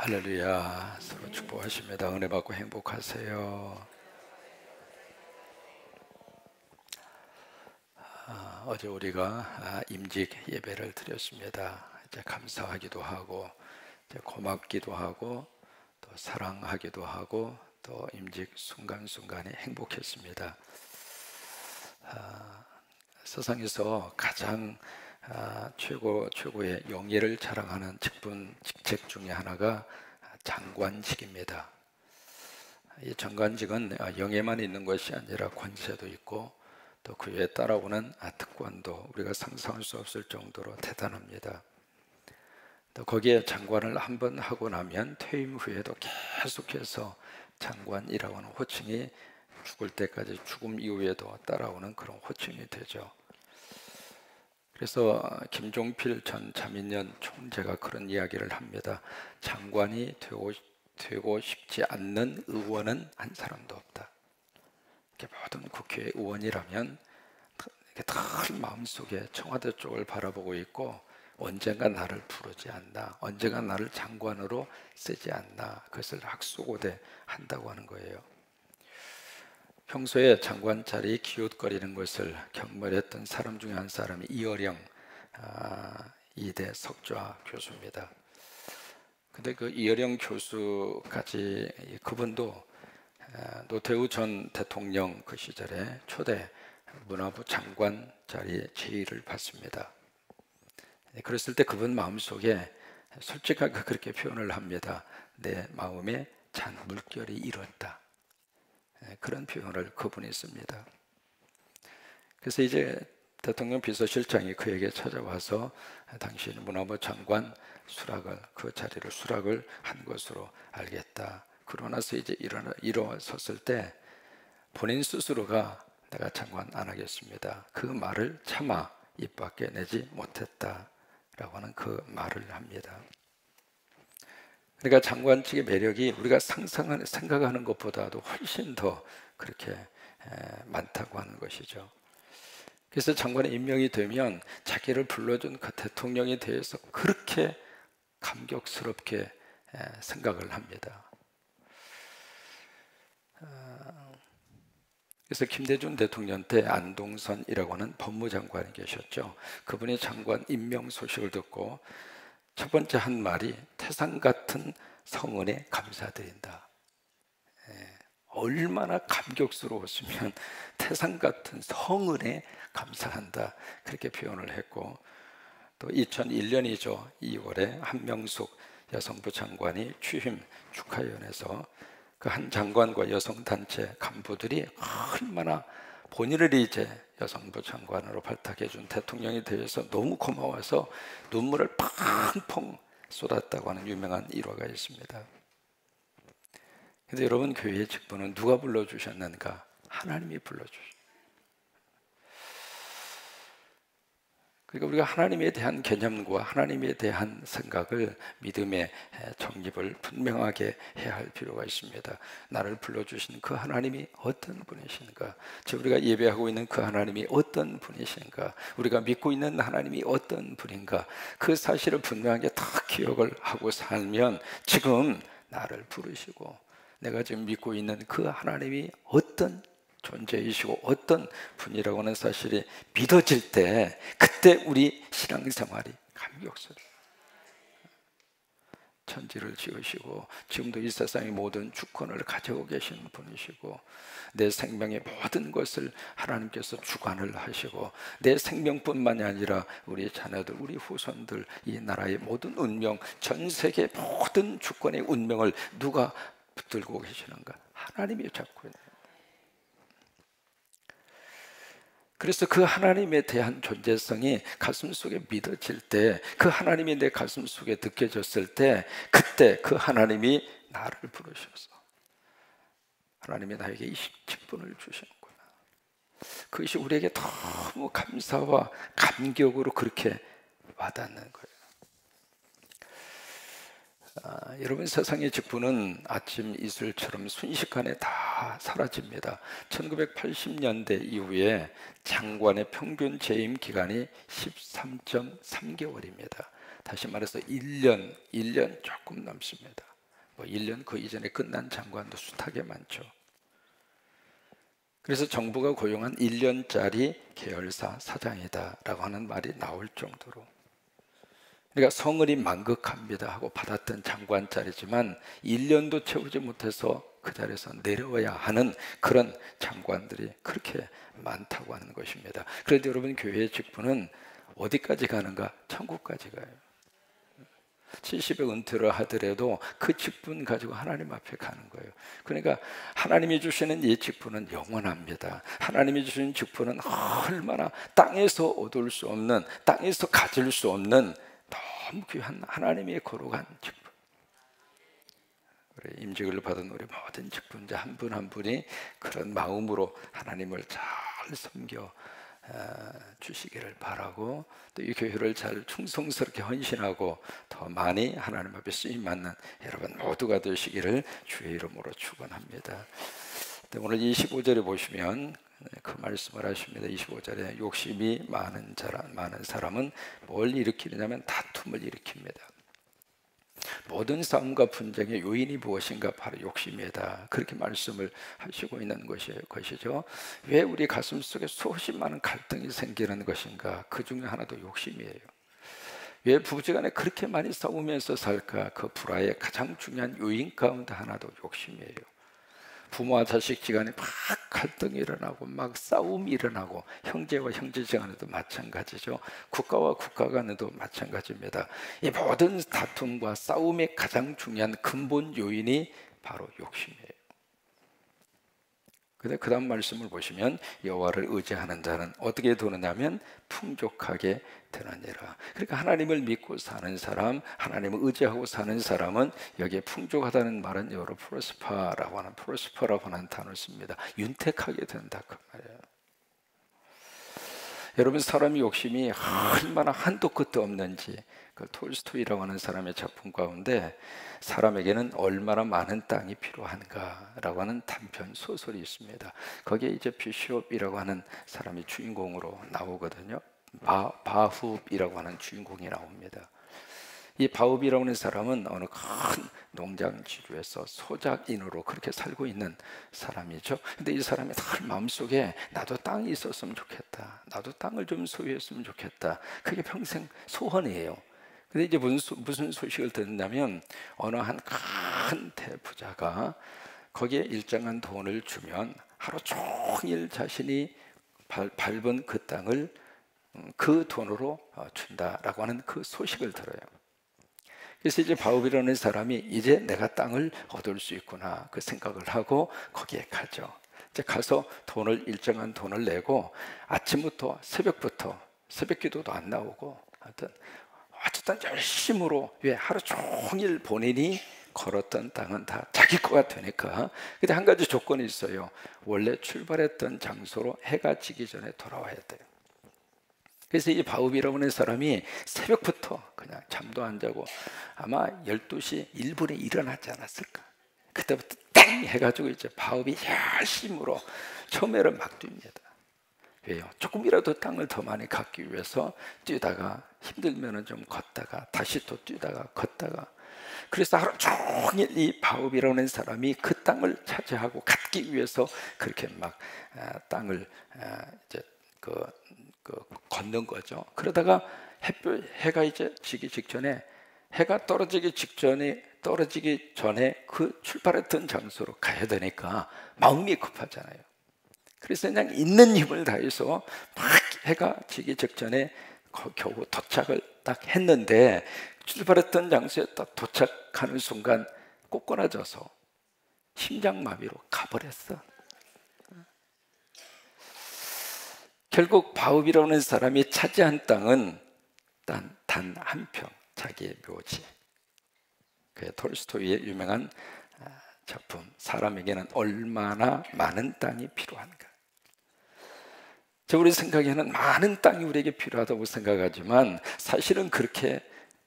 할렐루야. 서로 축복하십니다. 은혜 받고 행복하세요. 어제 우리가 임직 예배를 드렸습니다. 이제 감사하기도 하고, 이제 고맙기도 하고, 또 사랑하기도 하고, 또 임직 순간순간이 행복했습니다. 세상에서 가장 최고의 영예를 자랑하는 직책 중에 하나가 장관직입니다. 이 장관직은 영예만 있는 것이 아니라 권세도 있고 또 그 위에 따라오는 특권도 우리가 상상할 수 없을 정도로 대단합니다. 또 거기에 장관을 한번 하고 나면 퇴임 후에도 계속해서 장관이라고 하는 호칭이 죽을 때까지, 죽음 이후에도 따라오는 그런 호칭이 되죠. 그래서 김종필 전 자민련 총재가 그런 이야기를 합니다. 장관이 되고 싶지 않는 의원은 한 사람도 없다. 모든 국회의원이라면 늘 마음속에 청와대 쪽을 바라보고 있고, 언젠가 나를 부르지 않나, 언젠가 나를 장관으로 쓰지 않나, 그것을 학수고대 한다고 하는 거예요. 평소에 장관 자리에 기웃거리는 것을 경멸했던 사람 중에 한 사람이 이어령 이대 석좌 교수입니다. 근데 그 이어령 교수까지, 그분도 노태우 전 대통령 그 시절에 초대 문화부 장관 자리에 제의를 받습니다. 그랬을 때 그분 마음속에 솔직하게 그렇게 표현을 합니다. 내 마음에 찬 물결이 일었다. 그런 표현을 그분이 씁니다. 그래서 이제 대통령 비서실장이 그에게 찾아와서 당신 문화부 장관 그 자리를 수락을 한 것으로 알겠다. 그러고 나서 이제 일어섰을 때 본인 스스로가 내가 장관 안 하겠습니다, 그 말을 차마 입 밖에 내지 못했다라고 하는 그 말을 합니다. 그러니까 장관직의 매력이 우리가 생각하는 것보다도 훨씬 더 그렇게 많다고 하는 것이죠. 그래서 장관에 임명이 되면 자기를 불러준 그 대통령에 대해서 그렇게 감격스럽게 생각을 합니다. 그래서 김대중 대통령 때 안동선이라고 하는 법무장관이 계셨죠. 그분이 장관 임명 소식을 듣고 첫 번째 한 말이 태산 같은 성은에 감사드린다. 얼마나 감격스러웠으면 태산 같은 성은에 감사한다, 그렇게 표현을 했고, 또 2001년이죠. 2월에 한명숙 여성부 장관이 취임 축하위원회에서 그 한 장관과 여성단체 간부들이 얼마나 본인을 이제 여성부 장관으로 발탁해 준 대통령에 대해서 너무 고마워서 눈물을 펑펑 쏟았다고 하는 유명한 일화가 있습니다. 근데 여러분, 교회의 직분은 누가 불러주셨는가? 하나님이 불러주셨어요. 그러니까 우리가 하나님에 대한 개념과 하나님에 대한 생각을, 믿음의 정립을 분명하게 해야 할 필요가 있습니다. 나를 불러주신 그 하나님이 어떤 분이신가? 지금 우리가 예배하고 있는 그 하나님이 어떤 분이신가? 우리가 믿고 있는 하나님이 어떤 분인가? 그 사실을 분명하게 다 기억을 하고 살면 지금 나를 부르시고 내가 지금 믿고 있는 그 하나님이 어떤 존재이시고 어떤 분이라고 하는 사실이 믿어질 때, 그때 우리 신앙생활이 감격스러워요. 천지를 지으시고 지금도 이 세상의 모든 주권을 가지고 계신 분이시고, 내 생명의 모든 것을 하나님께서 주관을 하시고, 내 생명뿐만이 아니라 우리 자녀들, 우리 후손들, 이 나라의 모든 운명, 전 세계 모든 주권의 운명을 누가 붙들고 계시는가? 하나님이 잡고 있는. 그래서 그 하나님에 대한 존재성이 가슴속에 믿어질 때, 그 하나님이 내 가슴속에 느껴졌을 때, 그때 그 하나님이 나를 부르셔서 하나님이 나에게 이 직분을 주시는구나, 그것이 우리에게 너무 감사와 감격으로 그렇게 와닿는 거예요. 여러분, 세상의 직분은 아침 이슬처럼 순식간에 다 사라집니다. 1980년대 이후에 장관의 평균 재임 기간이 13.3개월입니다. 다시 말해서 1년 조금 넘습니다. 뭐 1년 그 이전에 끝난 장관도 숱하게 많죠. 그래서 정부가 고용한 1년짜리 계열사 사장이다라고 하는 말이 나올 정도로, 그러니까 성을이 만극합니다 하고 받았던 장관짜리지만 1년도 채우지 못해서 그 자리에서 내려와야 하는 그런 장관들이 그렇게 많다고 하는 것입니다. 그런데 여러분, 교회의 직분은 어디까지 가는가? 천국까지 가요. 70에 은퇴를 하더라도 그 직분 가지고 하나님 앞에 가는 거예요. 그러니까 하나님이 주시는 이 직분은 영원합니다. 하나님이 주시는 직분은 얼마나 땅에서 얻을 수 없는, 땅에서 가질 수 없는 너무 귀한 하나님이 거룩한 직분. 우리 임직을 받은 우리 모든 직분자 한 분 한 분이 그런 마음으로 하나님을 잘 섬겨 주시기를 바라고, 또 이 교회를 잘 충성스럽게 헌신하고 더 많이 하나님 앞에 쓰임 받는 여러분 모두가 되시기를 주의 이름으로 축원합니다. 오늘 25절에 보시면 그 말씀을 하십니다. 25절에 욕심이 많은 사람은 뭘 일으키느냐면 다툼을 일으킵니다. 모든 싸움과 분쟁의 요인이 무엇인가? 바로 욕심이다. 그렇게 말씀을 하시고 있는 것이죠. 왜 우리 가슴 속에 수없이 많은 갈등이 생기는 것인가? 그 중에 하나도 욕심이에요. 왜 부부지간에 그렇게 많이 싸우면서 살까? 그 불화의 가장 중요한 요인 가운데 하나도 욕심이에요. 부모와 자식 지간에 막 갈등이 일어나고 막 싸움이 일어나고, 형제와 형제 지간에도 마찬가지죠. 국가와 국가 간에도 마찬가지입니다. 이 모든 다툼과 싸움의 가장 중요한 근본 요인이 바로 욕심이에요. 근데 그 다음 말씀을 보시면 여호와를 의지하는 자는 어떻게 되느냐면 풍족하게 되느니라. 그러니까 하나님을 믿고 사는 사람, 하나님을 의지하고 사는 사람은 여기에 풍족하다는 말은 여러 프로스퍼라고 하는 단어를 씁니다. 윤택하게 된다 그 말이에요. 여러분, 사람의 욕심이 얼마나 한도 끝도 없는지, 그 톨스토이라고 하는 사람의 작품 가운데 사람에게는 얼마나 많은 땅이 필요한가라고 하는 단편 소설이 있습니다. 거기에 이제 비숍이라고 하는 사람이 주인공으로 나오거든요. 바흡이라고 하는 주인공이 나옵니다. 이 바흡이라고 하는 사람은 어느 큰 농장 지주에서 소작인으로 그렇게 살고 있는 사람이죠. 근데 이 사람이 늘 마음속에 나도 땅이 있었으면 좋겠다, 나도 땅을 좀 소유했으면 좋겠다, 그게 평생 소원이에요. 근데 이제 무슨 소식을 듣냐면 어느 한 큰 대부자가 거기에 일정한 돈을 주면 하루 종일 자신이 밟은 그 땅을 그 돈으로 준다라고 하는 그 소식을 들어요. 그래서 이제 바울이라는 사람이 이제 내가 땅을 얻을 수 있구나 그 생각을 하고 거기에 가죠. 이제 가서 일정한 돈을 내고 아침부터 새벽 기도도 안 나오고 어쨌든 열심으로, 왜 하루 종일 본인이 걸었던 땅은 다 자기 거가 되니까. 근데 한 가지 조건이 있어요. 원래 출발했던 장소로 해가 지기 전에 돌아와야 돼요. 그래서 이 바울이라고 하는 사람이 새벽부터 그냥 잠도 안 자고 아마 12시 1분에 일어나지 않았을까. 그때부터 땡 해가지고 이제 바울이 열심으로 처음에는 막 뜁니다. 왜요? 조금이라도 땅을 더 많이 갖기 위해서 뛰다가 힘들면은 좀 걷다가 다시 또 뛰다가 걷다가, 그래서 하루 종일 이 바울이라고 하는 사람이 그 땅을 차지하고 갖기 위해서 그렇게 막 땅을 이제 걷는 거죠. 그러다가 해가 이제 지기 직전에, 해가 떨어지기 전에 그 출발했던 장소로 가야 되니까 마음이 급하잖아요. 그래서 그냥 있는 힘을 다해서 막 해가 지기 직전에 겨우 도착을 딱 했는데, 출발했던 장소에 딱 도착하는 순간 꼬꾸라져서 심장마비로 가버렸어. 결국 바울이라고 하는 사람이 차지한 땅은 단 한 평, 자기의 묘지. 그 톨스토이의 유명한 작품, 사람에게는 얼마나 많은 땅이 필요한가. 우리 생각에는 많은 땅이 우리에게 필요하다고 생각하지만 사실은 그렇게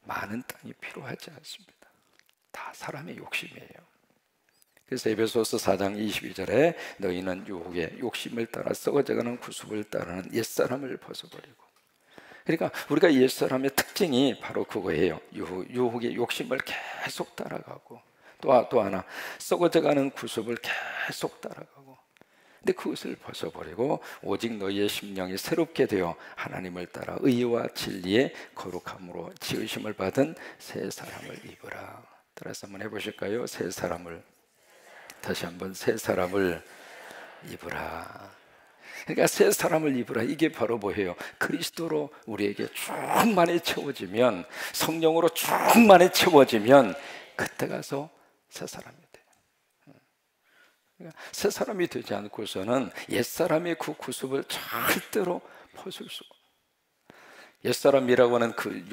많은 땅이 필요하지 않습니다. 다 사람의 욕심이에요. 그래서 에베소서 4장 22절에 너희는 유혹의 욕심을 따라 썩어져가는 구습을 따르는 옛사람을 벗어버리고. 그러니까 우리가 옛사람의 특징이 바로 그거예요. 유혹의 욕심을 계속 따라가고, 또 하나, 썩어져가는 구습을 계속 따라가고, 근데 그것을 벗어버리고 오직 너희의 심령이 새롭게 되어 하나님을 따라 의와 진리의 거룩함으로 지으심을 받은 새 사람을 입으라. 따라서 한번 해보실까요? 새 사람을, 다시 한번 새 사람을 입으라. 그러니까 새 사람을 입으라. 이게 바로 뭐예요? 그리스도로 우리에게 충만히 채워지면, 성령으로 충만히 채워지면 그때 가서 새 사람이 돼요. 그러니까 새 사람이 되지 않고서는 옛사람의 그 구습을 절대로 벗을 수가 없어요. 옛사람이라고 하는 그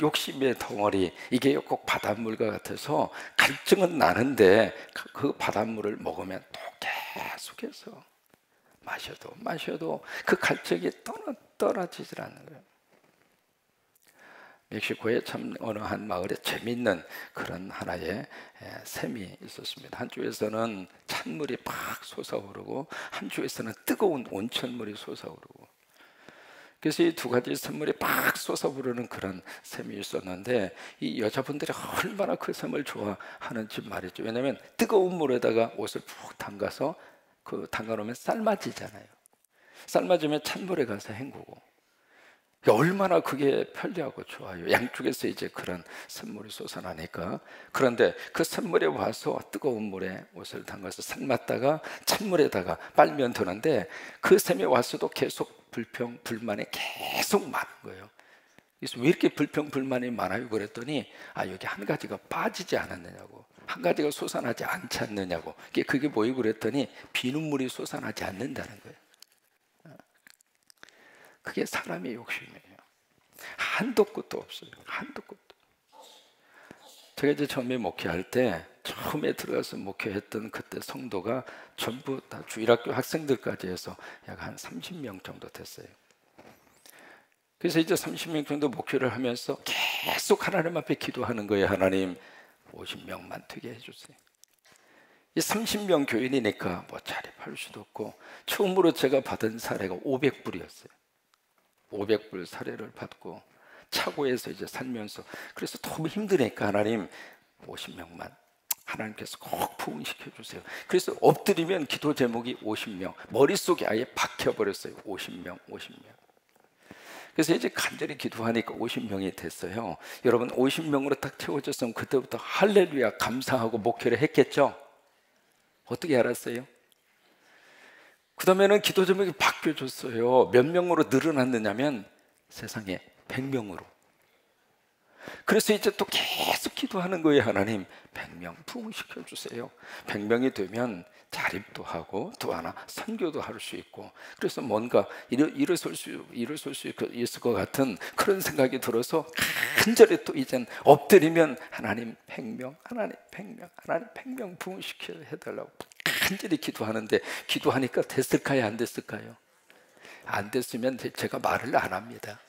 욕심의 덩어리, 이게 꼭 바닷물과 같아서 갈증은 나는데 그 바닷물을 먹으면 또 계속해서 마셔도 그 갈증이 떨어지질 않는 거예요. 멕시코의 참 어느 한 마을에 재미있는 그런 하나의 샘이 있었습니다. 한쪽에서는 찬물이 팍 솟아오르고 한쪽에서는 뜨거운 온천물이 솟아오르고, 그래서 이 두 가지 샘물이 팍 솟아오르는 그런 샘이 있었는데, 이 여자분들이 얼마나 그 샘을 좋아하는지 말이죠. 왜냐하면 뜨거운 물에다가 옷을 푹 담가서 담가놓으면 삶아지잖아요. 삶아지면 찬물에 가서 헹구고, 얼마나 그게 편리하고 좋아요. 양쪽에서 이제 그런 샘물이 솟아나니까. 그런데 그 샘물에 와서 뜨거운 물에 옷을 담가서 삶았다가 찬물에다가 빨면 되는데, 그 샘에 와서도 계속 불평불만이 계속 많은 거예요. 그래서 왜 이렇게 불평불만이 많아요? 그랬더니 여기 한 가지가 빠지지 않았느냐고, 한 가지가 솟아나지 않지 않느냐고. 그게 뭐예요? 그랬더니 비눗물이 솟아나지 않는다는 거예요. 그게 사람의 욕심이에요. 한도 끝도 없어요. 한도 끝도. 제가 이제 처음에 목회할 때, 처음에 들어가서 목회했던 그때 성도가 전부 다 주일학교 학생들까지 해서 약 한 30명 정도 됐어요. 그래서 이제 30명 정도 목회를 하면서 계속 하나님 앞에 기도하는 거예요. 하나님, 50명만 되게 해주세요. 이 30명 교인이니까 뭐 자립할 수도 없고, 처음으로 제가 받은 사례가 500불이었어요. 500불 사례를 받고 차고에서 이제 살면서, 그래서 너무 힘드니까 하나님, 50명만 하나님께서 꼭 부흥시켜 주세요. 그래서 엎드리면 기도 제목이 50명, 머릿속에 아예 박혀버렸어요. 50명. 그래서 이제 간절히 기도하니까 50명이 됐어요. 여러분, 50명으로 딱 채워졌으면 그때부터 할렐루야 감사하고 목회를 했겠죠? 어떻게 알았어요? 그 다음에는 기도 제목이 바뀌어졌어요. 몇 명으로 늘어났느냐면 세상에 100명으로. 그래서 이제 또 계속 기도하는 거예요. 하나님, 100명 부흥시켜 주세요. 100명이 되면 자립도 하고 또 하나 선교도 할 수 있고, 그래서 뭔가 일어설 수 있을 것 같은 그런 생각이 들어서 간절히 또 이젠 엎드리면 하나님 100명, 하나님 100명, 하나님 100명 부흥시켜 해달라고 간절히 기도하는데, 기도하니까 됐을까요? 안 됐을까요? 안 됐으면 제가 말을 안 합니다.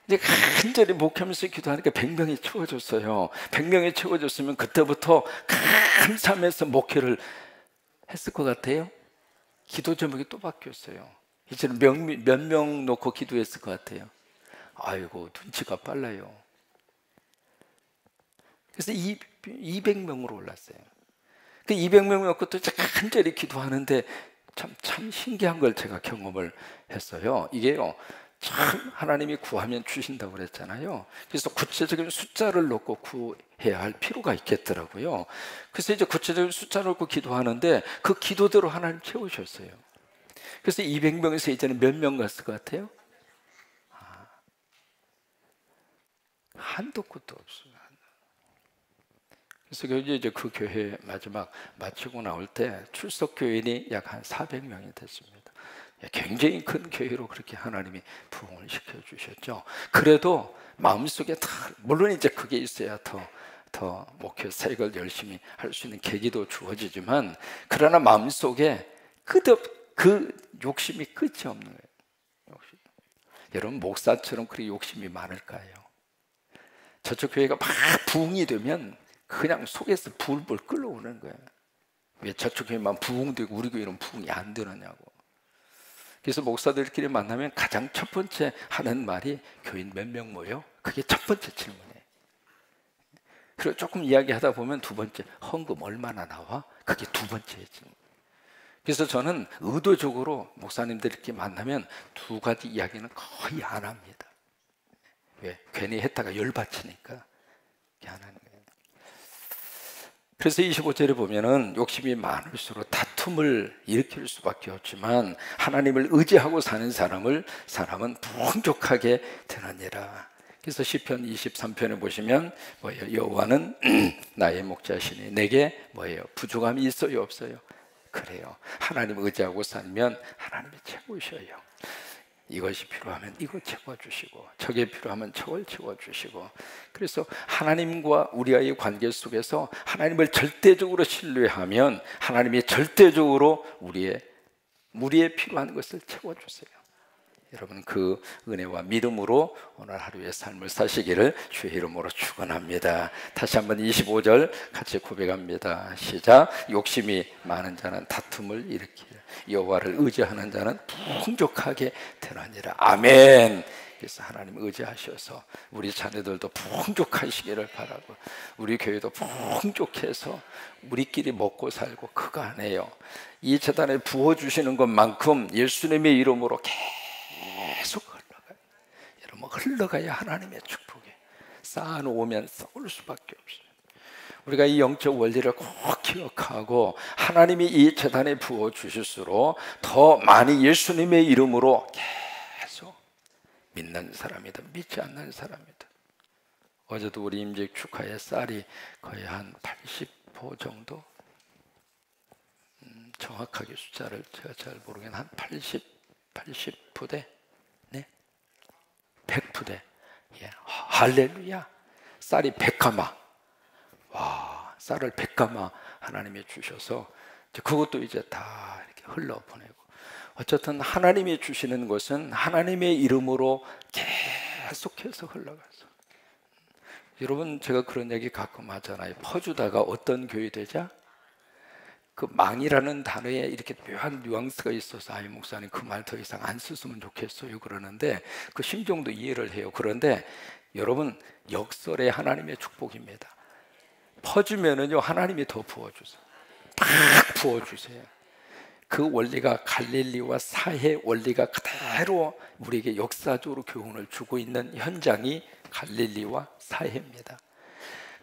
이제 간절히 목하면서 기도하니까 100명이 채워졌어요. 100명이 채워졌으면 그때부터 감사하면서 목회를 했을 것 같아요? 기도 제목이 또 바뀌었어요. 이제는 몇 명 놓고 기도했을 것 같아요? 아이고, 눈치가 빨라요. 그래서 200명으로 올랐어요. 그 200명 놓고 또 간절히 기도하는데 참 신기한 걸 제가 경험을 했어요. 이게요, 참 하나님이 구하면 주신다고 그랬잖아요. 그래서 구체적인 숫자를 놓고 구해야 할 필요가 있겠더라고요. 그래서 이제 구체적인 숫자를 놓고 기도하는데 그 기도대로 하나님 채우셨어요. 그래서 200명에서 이제는 몇 명 갔을 것 같아요? 한도 끝도 없어요. 그래서 이제 그 교회 마지막 마치고 나올 때 출석 교인이 약 한 400명이 됐습니다. 굉장히 큰 교회로 그렇게 하나님이 부흥을 시켜주셨죠. 그래도 마음속에 물론 이제 그게 있어야 더 목회 사역을 열심히 할 수 있는 계기도 주어지지만, 그러나 마음속에 그 욕심이 끝이 없는 거예요. 여러분, 목사처럼 그렇게 욕심이 많을까요? 저쪽 교회가 막 부흥이 되면 그냥 속에서 불불 끓어오는 거예요. 왜 저쪽 교회만 부흥되고 우리 교회는 부흥이 안 되느냐고. 그래서 목사들끼리 만나면 가장 첫 번째 하는 말이 교인 몇 명 모여? 그게 첫 번째 질문이에요. 그리고 조금 이야기하다 보면 두 번째, 헌금 얼마나 나와? 그게 두 번째지. 그래서 저는 의도적으로 목사님들 이렇게 만나면 두 가지 이야기는 거의 안 합니다. 왜? 괜히 했다가 열받치니까 안 하는 거예요. 그래서 25절에 보면은 욕심이 많을수록 다툼을 일으킬 수밖에 없지만 하나님을 의지하고 사는 사람은 풍족하게 되느니라. 그래서 시편 23편에 보시면 뭐예요? 여호와는 나의 목자시니 내게 뭐예요? 부족함이 있어요, 없어요? 그래요. 하나님 의지하고 살면 하나님이 채우셔요. 이것이 필요하면 이거 채워주시고, 저게 필요하면 저걸 채워주시고. 그래서 하나님과 우리와의 관계 속에서 하나님을 절대적으로 신뢰하면 하나님이 절대적으로 우리의 필요한 것을 채워주세요. 여러분, 그 은혜와 믿음으로 오늘 하루의 삶을 사시기를 주의 이름으로 축원합니다. 다시 한번 25절 같이 고백합니다. 시작. 욕심이 많은 자는 다툼을 일으키려 여호와를 의지하는 자는 풍족하게 되느니라. 아멘. 그래서 하나님 의지하셔서 우리 자녀들도 풍족하시기를 바라고, 우리 교회도 풍족해서 우리끼리 먹고 살고 그거 안 해요. 이 재단에 부어주시는 것만큼 예수님의 이름으로 계속 흘러가요. 여러분, 흘러가야 하나님의 축복이 쌓아놓으면 쏠 수밖에 없어요. 우리가 이 영적 원리를 꼭 기억하고 하나님이 이 재단에 부어주실수록 더 많이 예수님의 이름으로 계속 믿는 사람이든 믿지 않는 사람이든. 어제도 우리 임직 축하에 쌀이 거의 한 80포 정도, 정확하게 숫자를 제가 잘 모르겠는데 한 80푸대, 네, 100푸대. 예, 할렐루야. 쌀이 100가마. 와, 쌀을 100가마 하나님이 주셔서 그것도 이제 다 이렇게 흘러보내고. 어쨌든 하나님이 주시는 것은 하나님의 이름으로 계속해서 흘러가서. 여러분, 제가 그런 얘기 가끔 하잖아요. 퍼주다가 어떤 교회 되자? 그 망이라는 단어에 이렇게 묘한 뉘앙스가 있어서, 아이 목사님 그 말 더 이상 안 쓰시면 좋겠어요 그러는데 그 심정도 이해를 해요. 그런데 여러분, 역설의 하나님의 축복입니다. 퍼주면은요 하나님이 더 부어주세요. 팍 부어주세요. 그 원리가 갈릴리와 사해 원리가 그대로 우리에게 역사적으로 교훈을 주고 있는 현장이 갈릴리와 사해입니다.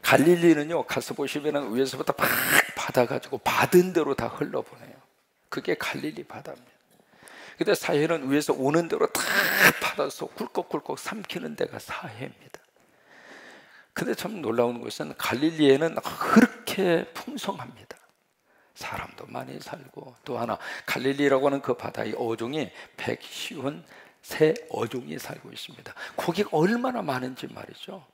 갈릴리는요 가서 보시면은 위에서부터 팍 받아가지고 받은 대로 다 흘러보내요. 그게 갈릴리 바다입니다. 근데 사해는 위에서 오는 대로 다 받아서 꿀꺽꿀꺽 삼키는 데가 사해입니다. 근데 참 놀라운 것은 갈릴리에는 그렇게 풍성합니다. 사람도 많이 살고, 또 하나 갈릴리라고 하는 그 바다의 어종이 153어종이 살고 있습니다. 고기가 얼마나 많은지 말이죠.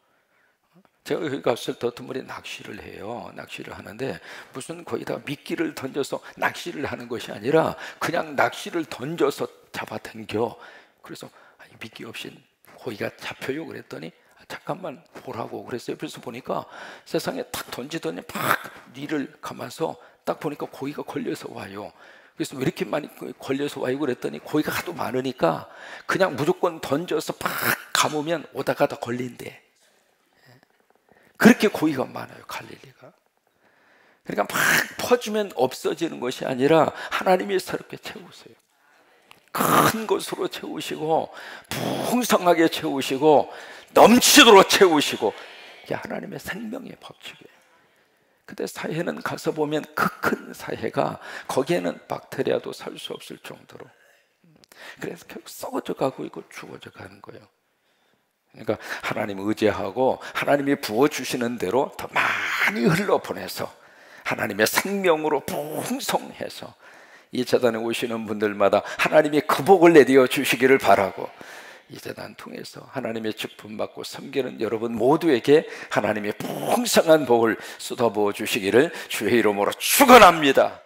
제가 여기 갔을 때 어떤 분이 낚시를 해요. 낚시를 하는데 무슨 거기다 미끼를 던져서 낚시를 하는 것이 아니라 그냥 낚시를 던져서 잡아당겨. 그래서 미끼 없이 고기가 잡혀요 그랬더니 잠깐만 보라고 그래서 옆에서 보니까 세상에 탁 던지더니 팍 니를 감아서 딱 보니까 고기가 걸려서 와요. 그래서 왜 이렇게 많이 걸려서 와요 그랬더니 고기가 하도 많으니까 그냥 무조건 던져서 팍 감으면 오다가 다 걸린대. 그렇게 고기가 많아요 갈릴리가. 그러니까 막 퍼주면 없어지는 것이 아니라 하나님이 새롭게 채우세요. 큰 것으로 채우시고 풍성하게 채우시고 넘치도록 채우시고, 이게 하나님의 생명의 법칙이에요. 근데 사해는 가서 보면 그 큰 사해가 거기에는 박테리아도 살 수 없을 정도로, 그래서 결국 썩어져 가고 있고 죽어져 가는 거예요. 그러니까 하나님 의지하고 하나님이 부어주시는 대로 더 많이 흘러보내서 하나님의 생명으로 풍성해서 이 재단에 오시는 분들마다 하나님이 그 복을 내려 주시기를 바라고, 이 재단 통해서 하나님의 직분 받고 섬기는 여러분 모두에게 하나님의 풍성한 복을 쏟아부어 주시기를 주의 이름으로 축원합니다.